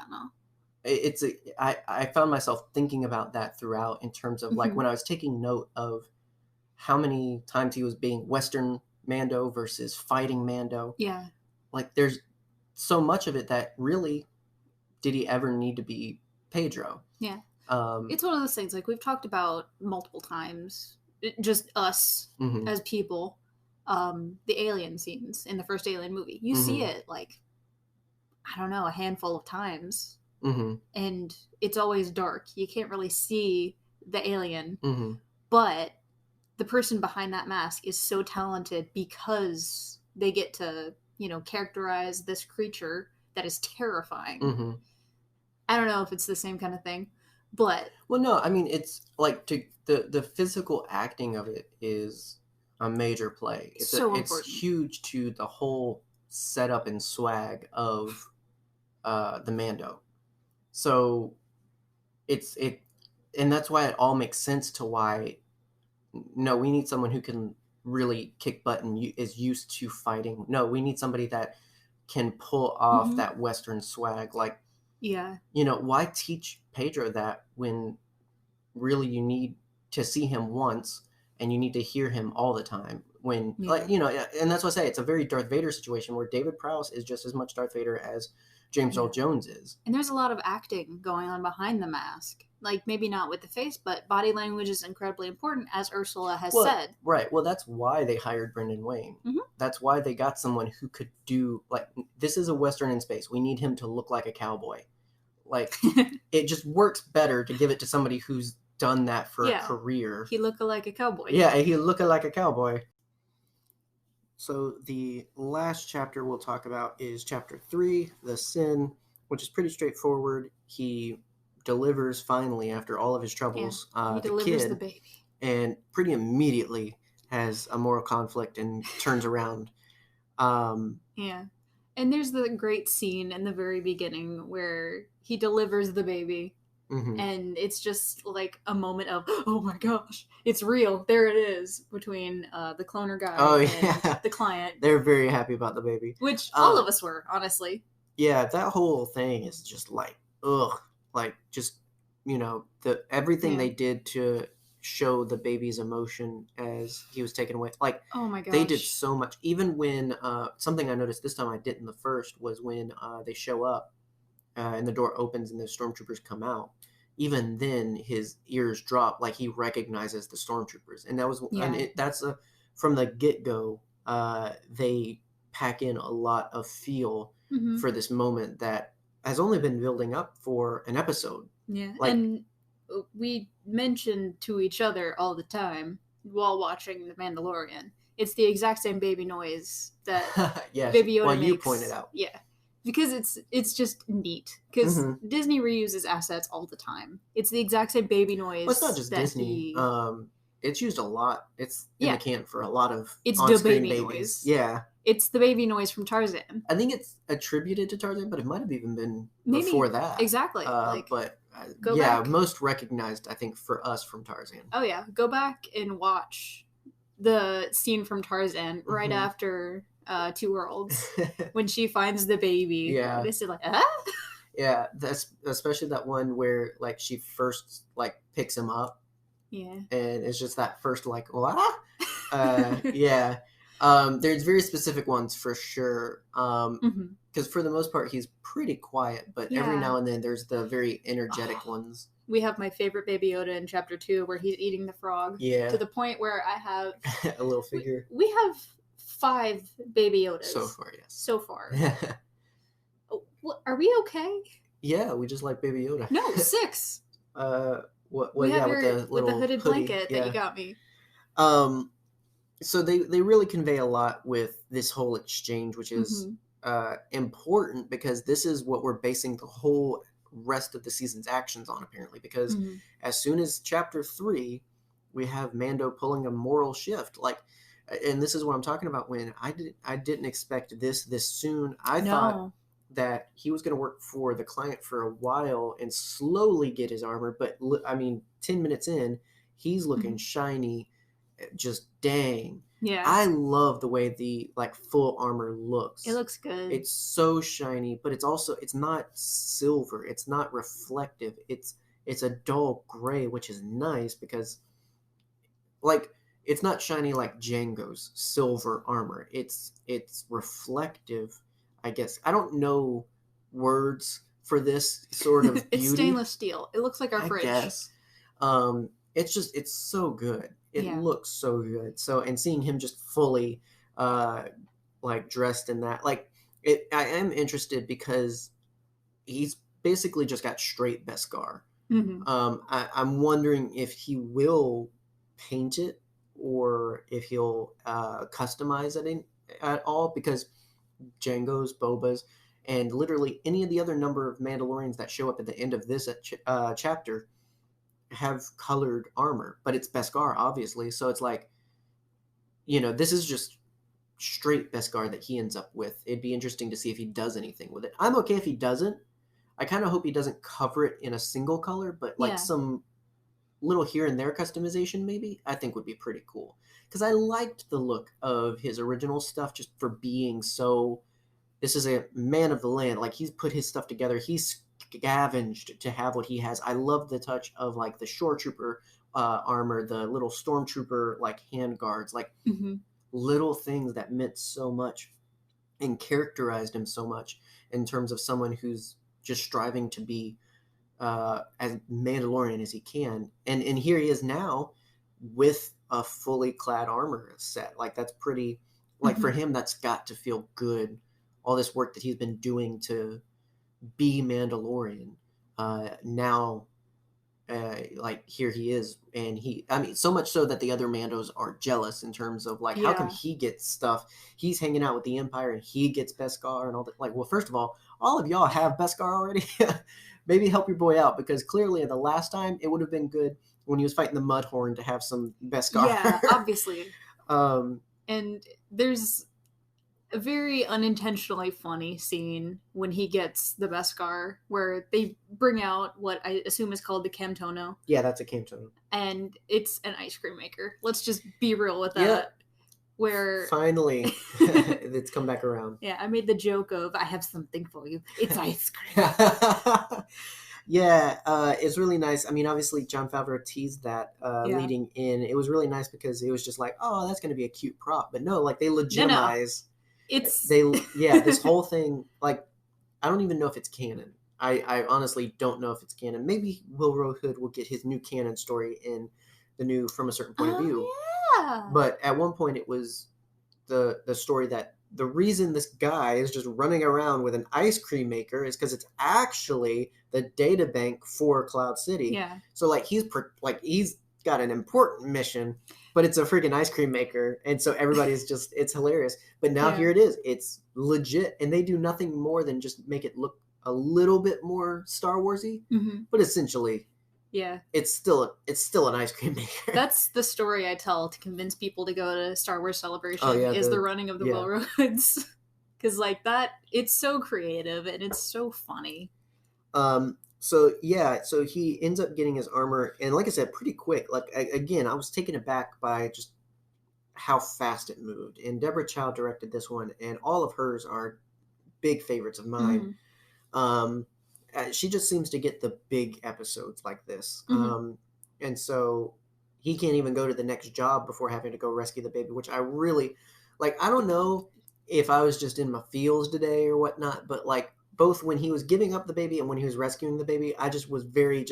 no. I found myself thinking about that throughout, in terms of like when I was taking note of how many times he was being Western Mando versus fighting Mando. Yeah. Like, there's so much of it that really, did he ever need to be Pedro? Yeah. It's one of those things, like we've talked about multiple times just us as people, the alien scenes in the first Alien movie. You see it like, I don't know, a handful of times. And it's always dark. You can't really see the alien. But the person behind that mask is so talented because they get to, characterize this creature that is terrifying. I don't know if it's the same kind of thing, but... Well, no, I mean, it's like the physical acting of it is a major play. It's huge to the whole setup and swag of the Mando. So and that's why it all makes sense to why, no, we need someone who can really kick butt and is used to fighting. No, we need somebody that can pull off that Western swag. Like, why teach Pedro that when really you need to see him once and you need to hear him all the time? When, and that's what I say, it's a very Darth Vader situation where David Prowse is just as much Darth Vader as James Earl Jones is. And there's a lot of acting going on behind the mask. Like, maybe not with the face, but body language is incredibly important, as Ursula has said. Right. Well, that's why they hired Brendan Wayne. That's why they got someone who could do, like, this is a Western in space. We need him to look like a cowboy. Like, it just works better to give it to somebody who's done that for a career. He looked like a cowboy. Yeah, he looked like a cowboy. So the last chapter we'll talk about is chapter 3, The Sin, which is pretty straightforward. He delivers finally after all of his troubles the kid, the baby, and pretty immediately has a moral conflict and turns around. And there's the great scene in the very beginning where he delivers the baby. And it's just like a moment of, oh my gosh, it's real. There it is, between the cloner guy and the client. They're very happy about the baby. Which all of us were, honestly. Yeah, that whole thing is just like, ugh. Like, just, everything they did to show the baby's emotion as he was taken away. Like, oh my gosh. They did so much. Even when, something I noticed this time I didn't the first was when they show up and the door opens and the stormtroopers come out. Even then, his ears drop, like he recognizes the stormtroopers. And that was, that's from the get-go, they pack in a lot of feel for this moment that has only been building up for an episode. Yeah, and we mentioned to each other all the time while watching The Mandalorian, it's the exact same baby noise that Baby Yoda makes. You pointed out. Yeah, because it's just neat. Because Disney reuses assets all the time. It's the exact same baby noise. Well, it's not just Disney. It's used a lot. It's in the can for a lot of on-screen babies. Noise. Yeah. It's the baby noise from Tarzan. I think it's attributed to Tarzan, but it might have even been before that. Exactly. But back. Most recognized, I think, for us from Tarzan. Oh, yeah. Go back and watch the scene from Tarzan right after Two Worlds when she finds the baby. Yeah. This is like, Yeah, that's especially that one where, like, she first, like, picks him up. Yeah. And it's just that first, like, what? Yeah. There's very specific ones for sure. Because for the most part, he's pretty quiet, but every now and then there's the very energetic ones. We have my favorite Baby Yoda in Chapter 2 where he's eating the frog. Yeah. To the point where I have... a little figure. We have 5 Baby Yodas. So far, yes. So far. Are we okay? Yeah, we just like Baby Yoda. No, 6. With the hooded blanket that you got me. So they really convey a lot with this whole exchange, which is important because this is what we're basing the whole rest of the season's actions on, apparently. Because as soon as Chapter 3, we have Mando pulling a moral shift. Like, and this is what I'm talking about. When I didn't expect this soon. I thought that he was going to work for the client for a while and slowly get his armor. But I mean, 10 minutes in, he's looking shiny. Just dang. Yeah. I love the way the full armor looks. It looks good. It's so shiny, but it's not silver. It's not reflective. It's a dull gray, which is nice because it's not shiny like Jango's silver armor. It's reflective, I guess. I don't know words for this sort of beauty. It's stainless steel. It looks like our fridge. I guess. it's so good. It Yeah. looks so good. So, and seeing him just fully uh like dressed in that, like I am interested because he's basically just got straight Beskar. Mm-hmm. I'm wondering if he will paint it or if he'll customize it at all, because Jango's, Boba's, and literally any of the other number of Mandalorians that show up at the end of this chapter have colored armor, but it's Beskar, obviously. So it's like, this is just straight Beskar that he ends up with. It'd be interesting to see if he does anything with it. I'm okay if he doesn't. I kind of hope he doesn't cover it in a single color, but like Yeah. some little here and there customization, maybe, I think would be pretty cool. Because I liked the look of his original stuff just for being so. This is a man of the land. Like, he's put his stuff together. He's scavenged to have what he has. I love the touch of like the shore trooper armor, the little stormtrooper like hand guards, like Mm-hmm. little things that meant so much and characterized him so much in terms of someone who's just striving to be as Mandalorian as he can. And here he is now with a fully clad armor set. Like, that's pretty, like, Mm-hmm. for him, that's got to feel good. All this work that he's been doing to be Mandalorian. Now, like, here he is, and I mean, so much so that the other Mandos are jealous in terms of like, how come Yeah. he gets stuff? He's hanging out with the Empire and he gets Beskar and all that. Like, well, first of all of y'all have Beskar already. Maybe help your boy out, because clearly the last time it would have been good when he was fighting the Mudhorn to have some Beskar. Yeah, obviously. um, And there's a very unintentionally funny scene when he gets the Beskar, where they bring out what I assume is called the Camtono, yeah, that's a Canton. and it's an ice cream maker. Let's just be real with that. Yeah. Where Finally, it's come back around. yeah, I made the joke of I have something for you. It's ice cream. Yeah, it's really nice. I mean, obviously, Jon Favreau teased that Yeah. leading in. It was really nice because it was just like, oh, that's going to be a cute prop. But no, like, they legitimize. It's this whole thing. Like, I don't even know if it's canon. I honestly don't know if it's canon. Maybe Will Hood will get his new canon story in the new From a Certain Point of View. Yeah. But at one point, it was the story that the reason this guy is just running around with an ice cream maker is because it's actually the data bank for Cloud City. Yeah. So like he's got an important mission, but it's a freaking ice cream maker, and so everybody's just, it's hilarious. But now here it is. It's legit, and they do nothing more than just make it look a little bit more Star Warsy, but essentially, yeah, it's still an ice cream maker. That's the story I tell to convince people to go to Star Wars Celebration. Oh, yeah, is the running of the Railroads, because like that, it's so creative and it's so funny. So he ends up getting his armor, and like I said, pretty quick. Like, again, I was taken aback by just how fast it moved. And Deborah Chow directed this one, and all of hers are big favorites of mine. She just seems to get the big episodes like this. And so he can't even go to the next job before having to go rescue the baby, which I really like. I don't know if I was just in my feels today or whatnot, but like, both when he was giving up the baby and when he was rescuing the baby, I just was very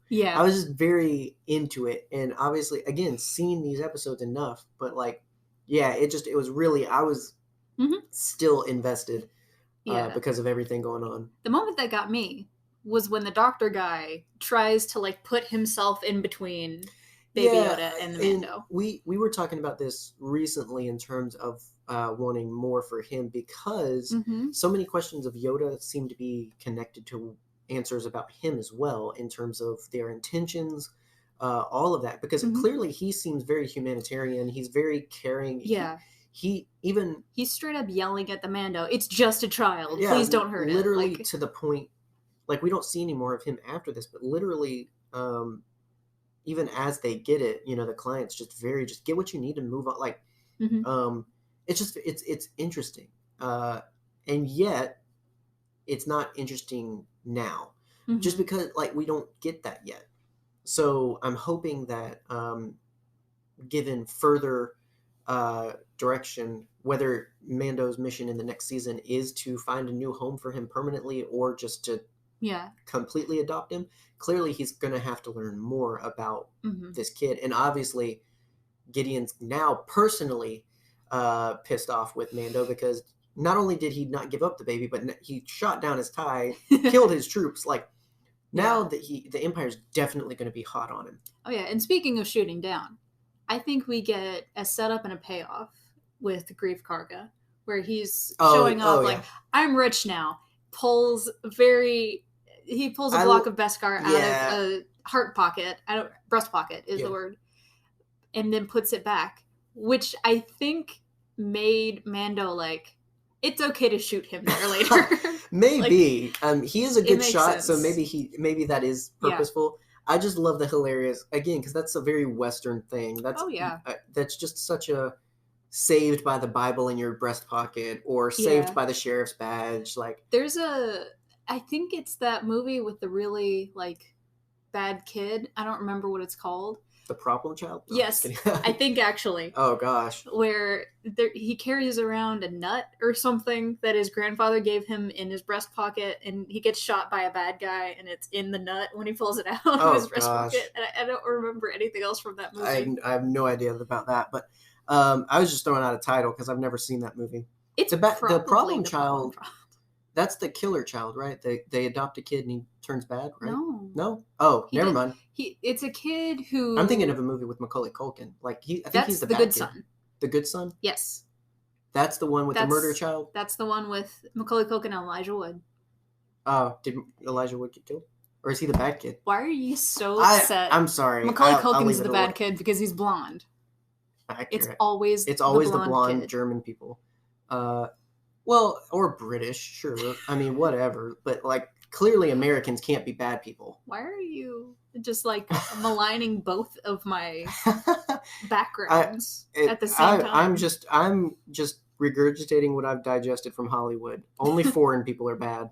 yeah. I was just very into it. And obviously, again, seen these episodes enough, but like, yeah, it was really, I was still invested because of everything going on. The moment that got me was when the doctor guy tries to like put himself in between Baby Yoda and the Mando. We were talking about this recently in terms of wanting more for him, because so many questions of Yoda seem to be connected to answers about him as well, in terms of their intentions, all of that, because clearly he seems very humanitarian. He's very caring. Yeah. He's straight up yelling at the Mando, "It's just a child. Please don't hurt it." Literally, to the point, like, we don't see any more of him after this, but literally, even as they get it, the client's just very, just get what you need and move on. Like, it's just, it's interesting. And yet it's not interesting now, just because, like, we don't get that yet. So I'm hoping that, given further direction, whether Mando's mission in the next season is to find a new home for him permanently, or just to completely adopt him. Clearly, he's going to have to learn more about this kid. And obviously, Gideon's now personally pissed off with Mando because not only did he not give up the baby, but he shot down his tie, killed his troops. Like, now that the Empire's definitely going to be hot on him. Oh, yeah. And speaking of shooting down, I think we get a setup and a payoff with Grief Karga, where he's showing off, like, I'm rich now. He pulls a block of Beskar out of a heart pocket, breast pocket is the word, and then puts it back, which I think made Mando like, it's okay to shoot him there later. Maybe. He is a good shot, sense. So maybe that is purposeful. Yeah. I just love the hilarious, again, because that's a very Western thing. That's just such a saved by the Bible in your breast pocket, or saved by the sheriff's badge. Like, there's I think it's that movie with the really, like, bad kid. I don't remember what it's called. The Problem Child? No, yes, I think actually. Oh, gosh. Where he carries around a nut or something that his grandfather gave him in his breast pocket, and he gets shot by a bad guy, and it's in the nut when he pulls it out of his breast pocket. And I don't remember anything else from that movie. I have no idea about that, but I was just throwing out a title because I've never seen that movie. It's the Problem Child. That's the killer child, right? They adopt a kid and he turns bad, right? No. Oh, never mind. It's a kid who. I'm thinking of a movie with Macaulay Culkin. Like I think he's the bad good kid. Son. The Good Son. Yes. That's the one with the murder child. That's the one with Macaulay Culkin and Elijah Wood. Did Elijah Wood get killed, or is he the bad kid? Why are you so upset? I'm sorry. Macaulay Culkin's the bad kid because he's blonde. Accurate. It's always the blonde kid. German people. Well, or British, sure. I mean, whatever. But, like, clearly Americans can't be bad people. Why are you just, like, maligning both of my backgrounds at the same time? I'm just regurgitating what I've digested from Hollywood. Only foreign people are bad.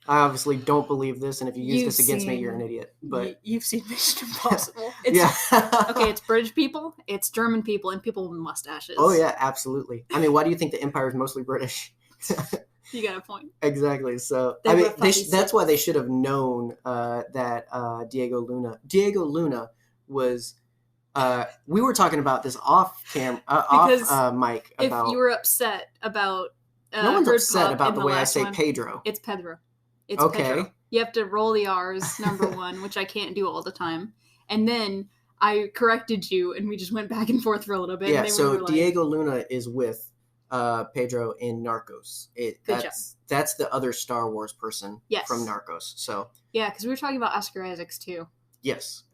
I obviously don't believe this, and if you use this against me, you're an idiot. But you've seen Mission Impossible. Okay, it's British people, it's German people, and people with mustaches. Oh yeah, absolutely. I mean, why do you think the Empire is mostly British? You got a point. Exactly. So that's why they should have known that Diego Luna was. We were talking about this off mic. About, if you were upset about. No one's upset about the way I say Pedro. It's Pedro. It's okay. Pedro. You have to roll the R's, number one, which I can't do all the time. And then I corrected you, and we just went back and forth for a little bit. Yeah, so Diego Luna is with Pedro in Narcos. That's the other Star Wars person from Narcos. So yeah, because we were talking about Oscar Isaacs, too. Yes.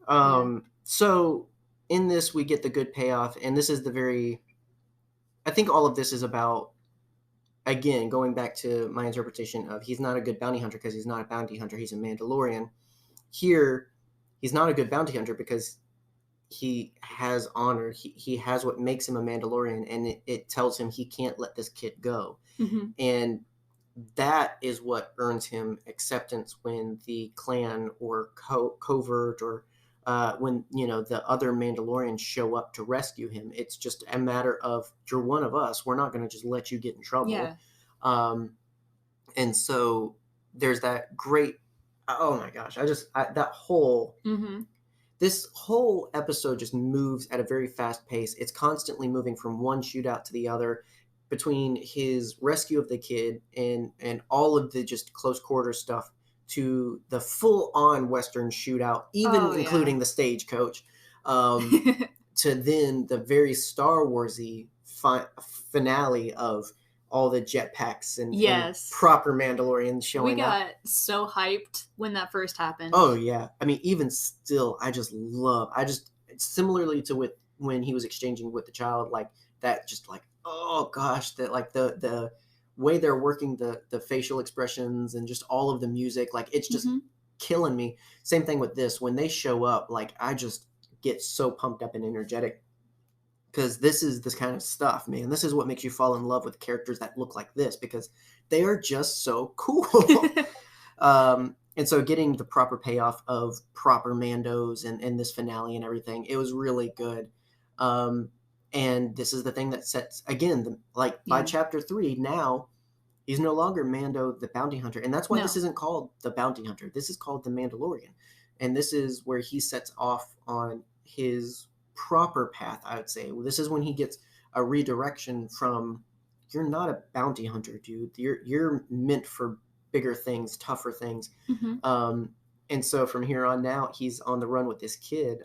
So in this, we get the good payoff, and this is I think all of this is about, again, going back to my interpretation of he's not a good bounty hunter because he's not a bounty hunter, he's a Mandalorian. Here, he's not a good bounty hunter because he has honor. He has what makes him a Mandalorian, and it tells him he can't let this kid go. Mm-hmm. And that is what earns him acceptance when the clan or covert or when the other Mandalorians show up to rescue him. It's just a matter of, you're one of us. We're not going to just let you get in trouble. Yeah. And so there's that great. Oh my gosh! That whole. Mm-hmm. This whole episode just moves at a very fast pace. It's constantly moving from one shootout to the other, between his rescue of the kid and all of the just close quarter stuff, to the full-on Western shootout, including the stagecoach, to then the very Star Warsy finale of all the jetpacks and proper Mandalorians showing up. We got so hyped when that first happened. Oh, yeah. I mean, even still, similarly to when he was exchanging with the child, like, that just like, oh gosh, that like the way they're working the facial expressions and just all of the music, like, it's just killing me. Same thing with this. When they show up, like, I just get so pumped up and energetic, because this is this kind of stuff, man. This is what makes you fall in love with characters that look like this, because they are just so cool. And so getting the proper payoff of proper Mandos and this finale and everything, it was really good. And this is the thing that sets, again, by chapter 3 now, He's no longer Mando the bounty hunter, and that's why No. this isn't called the bounty hunter. This is called the Mandalorian, and this is where he sets off on his proper path. I would say this is when he gets a redirection from, you're not a bounty hunter, dude. You're meant for bigger things, tougher things. And so from here on now, he's on the run with this kid.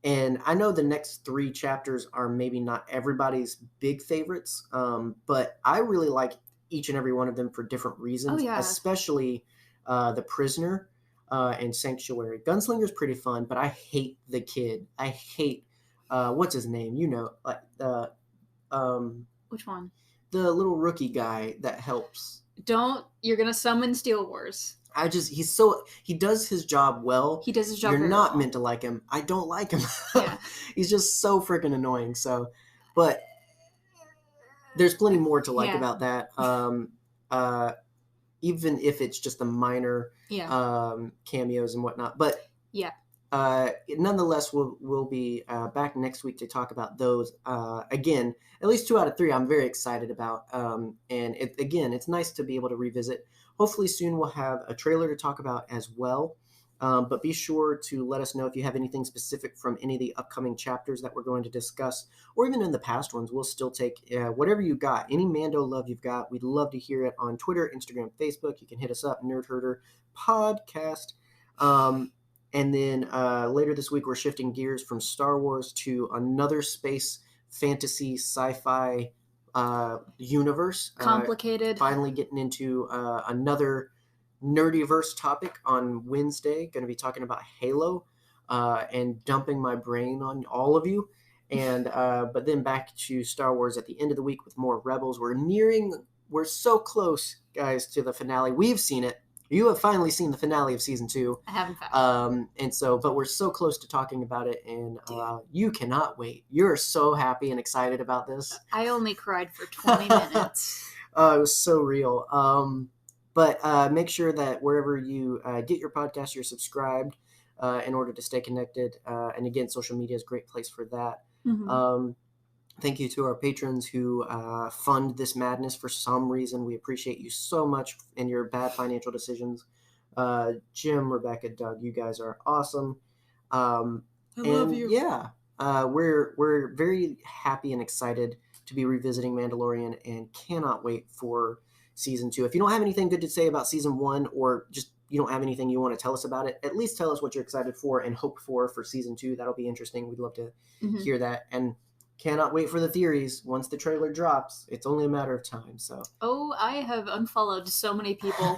And I know the next 3 chapters are maybe not everybody's big favorites, but I really like each and every one of them for different reasons, especially the prisoner and Sanctuary. Gunslinger's pretty fun, but I hate the kid. I hate, what's his name? You know, like which one? The little rookie guy that helps. You're going to summon Steel Wars. He does his job well. He does his job You're not well. meant to like him. I don't like him. Yeah. He's just so freaking annoying. So, but there's plenty more to like about that. Even if it's just the minor cameos and whatnot. But nonetheless, we'll be back next week to talk about those. Again, at least 2 out of 3 I'm very excited about. And it's nice to be able to revisit. Hopefully soon we'll have a trailer to talk about as well. But be sure to let us know if you have anything specific from any of the upcoming chapters that we're going to discuss, or even in the past ones. We'll still take whatever you got. Any Mando love you've got, we'd love to hear it on Twitter, Instagram, Facebook. You can hit us up, Nerd Herder Podcast. And then later this week, we're shifting gears from Star Wars to another space fantasy sci-fi universe. Complicated. Finally getting into another nerdiverse topic on Wednesday. Going to be talking about Halo and dumping my brain on all of you. And but then back to Star Wars at the end of the week with more Rebels. We're so close, guys, to the finale. We've seen it. You have finally seen the finale of season 2. I haven't. And so, but we're so close to talking about it, and you cannot wait. You're so happy and excited about this. I only cried for 20 minutes. It was so real. But make sure that wherever you get your podcast, you're subscribed in order to stay connected. And again, social media is a great place for that. Thank you to our patrons who fund this madness for some reason. We appreciate you so much in your bad financial decisions. Jim, Rebecca, Doug, you guys are awesome. I love you. Yeah, we're very happy and excited to be revisiting Mandalorian and cannot wait for season 2. If you don't have anything good to say about season 1, or just you don't have anything you want to tell us about it, at least tell us what you're excited for and hope for season 2. That'll be interesting. We'd love to hear that. And cannot wait for the theories. Once the trailer drops, it's only a matter of time. So I have unfollowed so many people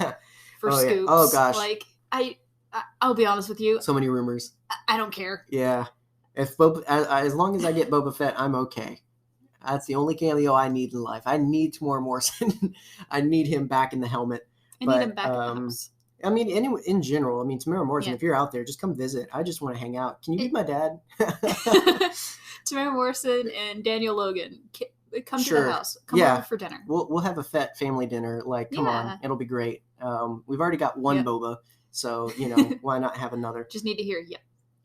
for oh, scoops. Yeah. Oh gosh. Like I'll be honest with you. So many rumors. I don't care. Yeah. If as long as I get Boba Fett, I'm okay. That's the only cameo I need in life. I need Tamora Morrison. I need him back in the helmet. Need him back in the house. I mean, in general, Tamora Morrison, if you're out there, just come visit. I just want to hang out. Can you be my dad? Tamora Morrison and Daniel Logan, come to the house. Come over for dinner. We'll have a Fett family dinner. Like, come on, it'll be great. We've already got one Boba, so why not have another? Just need to hear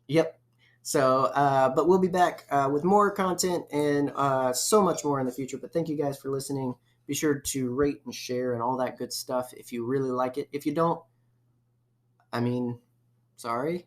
Yep. So, but we'll be back with more content and so much more in the future. But thank you guys for listening. Be sure to rate and share and all that good stuff if you really like it. If you don't, sorry.